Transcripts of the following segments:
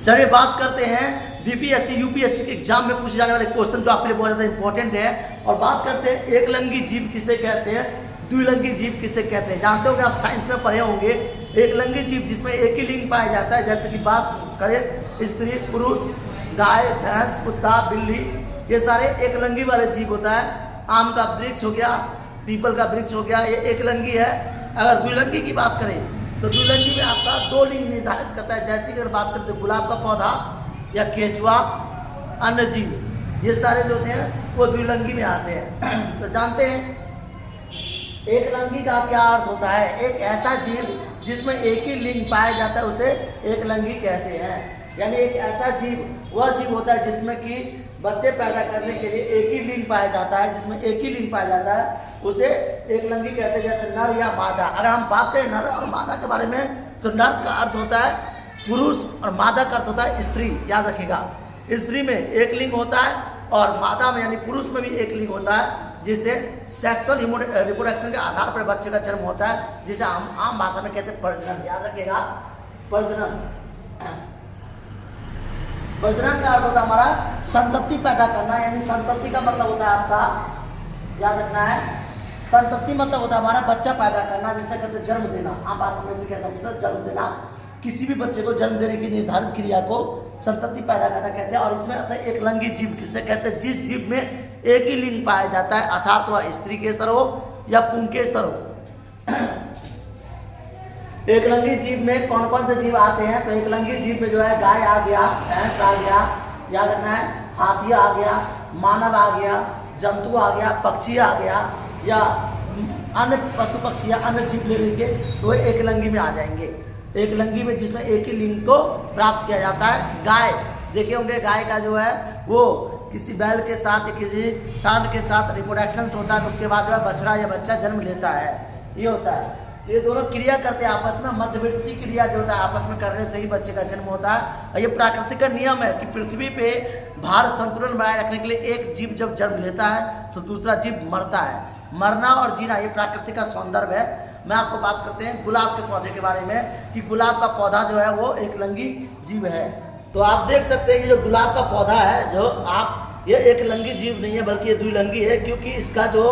चलिए बात करते हैं बीपीएससी यूपीएससी के एग्जाम में पूछे जाने वाले क्वेश्चन जो आपके लिए बहुत ज़्यादा इंपॉर्टेंट है। और बात करते हैं एक लंगी जीव किसे कहते हैं, द्विलिंगी जीव किसे कहते हैं। जानते होंगे आप साइंस में पढ़े होंगे एक लंगी जीव जिसमें एक ही लिंग पाया जाता है, जैसे कि बात करें स्त्री पुरुष, गाय भैंस कुत्ता बिल्ली, ये सारे एक लंगी वाले जीव होता है। आम का वृक्ष हो गया, पीपल का वृक्ष हो गया, ये एक लंगी है। अगर द्विलिंगी की बात करें तो द्विलिंगी में आपका दो लिंग निर्धारित करता है। जैसे कि अगर बात करते हैं गुलाब का पौधा या केचुआ, अन्य जीव, ये सारे जो होते हैं वो द्विलिंगी में आते हैं। तो जानते हैं एक लिंगी का क्या अर्थ होता है। एक ऐसा जीव जिसमें एक ही लिंग पाया जाता है उसे एक लिंगी कहते हैं। यानी एक ऐसा जीव वह जीव होता है जिसमें कि बच्चे पैदा करने के लिए एक ही लिंग पाया जाता है, जिसमें एक ही लिंग पाया जाता है उसे एक लिंगी कहते हैं। जैसे नर या मादा। अगर हम बात करें नर और मादा के बारे में तो नर का अर्थ होता है पुरुष और मादा का अर्थ होता है स्त्री। याद रखिएगा, स्त्री में एक लिंग होता है और मादा में यानी पुरुष में भी एक लिंग होता है, जिसे सेक्सुअल रिप्रोडक्शन के आधार पर बच्चे का जन्म होता है, जिसे हम आम भाषा में कहते हैं प्रजनन। याद रखिएगा, प्रजनन। प्रजनन का अर्थ होता है हमारा संतति पैदा करना। यानी संतति का मतलब होता है आपका, याद रखना है, संतति मतलब होता है हमारा बच्चा पैदा करना, जिसे कहते हैं जन्म देना। आम भाषा में कैसा होता है, जन्म देना। किसी भी बच्चे को जन्म देने की निर्धारित क्रिया को संतति पैदा करना कहते हैं। और इसमें आता है एक लिंगी जीव किसे कहते हैं, जिस जीव में एक ही लिंग पाया जाता है, अर्थात वह स्त्री केसर हो या पुंकेसर हो। एक लिंगी जीव में कौन कौन से जीव आते हैं, तो एक लिंगी जीव में जो है गाय आ गया, भैंस आ गया, याद रखना है, हाथी आ गया, मानव आ गया, जंतु आ गया, पक्षी आ गया, या अन्य पशु पक्षी या अन्य जीव ले लेंगे तो वह एक लिंगी में आ जाएंगे। एक लिंगी में जिसमें एक ही लिंग को प्राप्त किया जाता है। गाय देखे होंगे, गाय का जो है वो किसी बैल के साथ या किसी सांड के साथ रिप्रोडक्शन होता है, उसके बाद जो है बछड़ा या बच्चा जन्म लेता है। ये होता है, ये दोनों क्रिया करते हैं आपस में, मध्यवर्ती क्रिया जो होता है आपस में करने से ही बच्चे का जन्म होता है। और ये प्राकृतिक का नियम है कि पृथ्वी पे भार संतुलन बनाए रखने के लिए एक जीव जब जन्म लेता है तो दूसरा जीव मरता है। मरना और जीना ये प्राकृतिक का सौंदर्य है। मैं आपको बात करते हैं गुलाब के पौधे के बारे में कि गुलाब का पौधा जो है वो एक लिंगी जीव है। तो आप देख सकते हैं ये जो गुलाब का पौधा है, जो आप ये एक लिंगी जीव नहीं है बल्कि ये द्विलिंगी है, क्योंकि इसका जो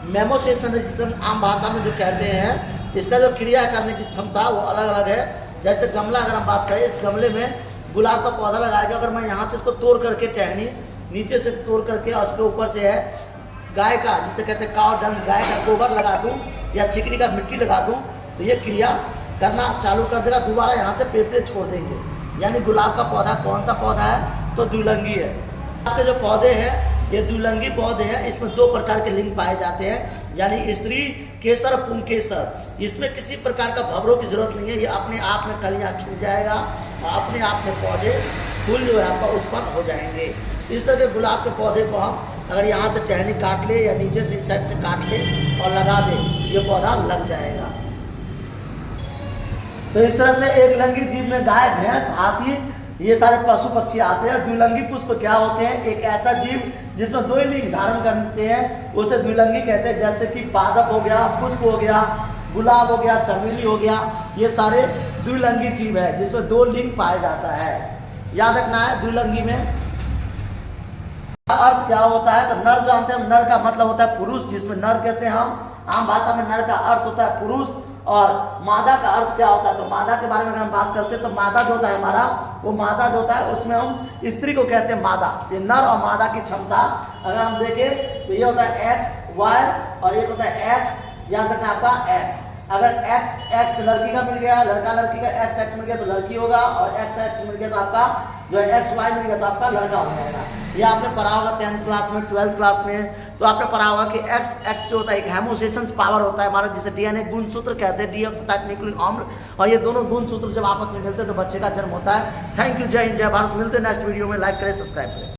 मेमोसेशन है, जिसे आम भाषा में जो कहते हैं, इसका जो क्रिया करने की क्षमता वो अलग अलग है। जैसे गमला, अगर हम बात करें, इस गमले में गुलाब का पौधा लगाएगा, अगर मैं यहाँ से इसको तोड़ करके टहनी नीचे से तोड़ करके और उसके ऊपर से है गाय का, जिसे कहते हैं काव डंग, गाय का गोबर लगा दूँ या चिकनी का मिट्टी लगा दूँ तो ये क्रिया करना चालू कर देगा, दोबारा यहाँ से पेपड़े छोड़ देंगे। यानी गुलाब का पौधा कौन सा पौधा है, तो द्विलिंगी है। आपके जो पौधे हैं ये द्विलिंगी पौधे हैं। इसमें दो प्रकार के लिंग पाए जाते हैं, यानी स्त्री केसर पुंकेसर। इसमें किसी प्रकार का भवरों की जरूरत नहीं है, ये अपने आप में कलियाँ खिल जाएगा और अपने आप में पौधे फूल जो है आपका उत्पन्न हो जाएंगे। इस तरह के गुलाब के पौधे को हम अगर यहाँ से टहनी काट ले या नीचे से इस साइड से काट ले और लगा दे, ये पौधा लग जाएगा। तो इस तरह से एक लिंगी जीव में गाय भैंस हाथी ये सारे पशु पक्षी आते हैं। द्विलिंगी पुष्प क्या होते हैं, एक ऐसा जीव जिसमें दो ही लिंग धारण करते हैं उसे द्विलिंगी कहते हैं। जैसे कि पादप हो गया, पुष्प हो गया, गुलाब हो गया, चमेली हो गया, ये सारे द्विलिंगी जीव है जिसमें दो लिंग पाया जाता है। याद रखना है द्विलिंगी में अर्थ क्या होता है, तो नर जानते हैं, नर का मतलब होता है पुरुष, जिसमें नर कहते हैं हम आम भाषा में नर का अर्थ होता है पुरुष। और मादा का अर्थ क्या होता है, तो मादा के बारे में अगर हम बात करते हैं तो मादा जो होता है हमारा, वो मादा जो होता है उसमें हम स्त्री को कहते हैं मादा। ये नर और मादा की क्षमता अगर हम देखें तो ये होता है एक्स वाई और एक होता है एक्स, याद रखना आपका एक्स। अगर एक्स लड़की का मिल गया, लड़का लड़की का एक्स मिल गया तो लड़की होगा, और एक्स मिल गया तो आपका जो है एक्स वाई मिल गया तो आपका लड़का हो जाएगा। ये आपने पढ़ा होगा 10th क्लास में, 12th क्लास में, तो आपने पढ़ा होगा कि एक्स जो होता है एक हेमोसेशंस पावर होता है हमारा, जिसे डीएनए गुणसूत्र कहते हैं, डीऑक्सीराइबोन्यूक्लिक अम्ल। और ये दोनों गुणसूत्र जब आपस में मिलते हैं तो बच्चे का जन्म होता है। थैंक यू, जय हिंद, जय भारत। मिलते हैं नेक्स्ट वीडियो में। लाइक करें, सब्सक्राइब करें।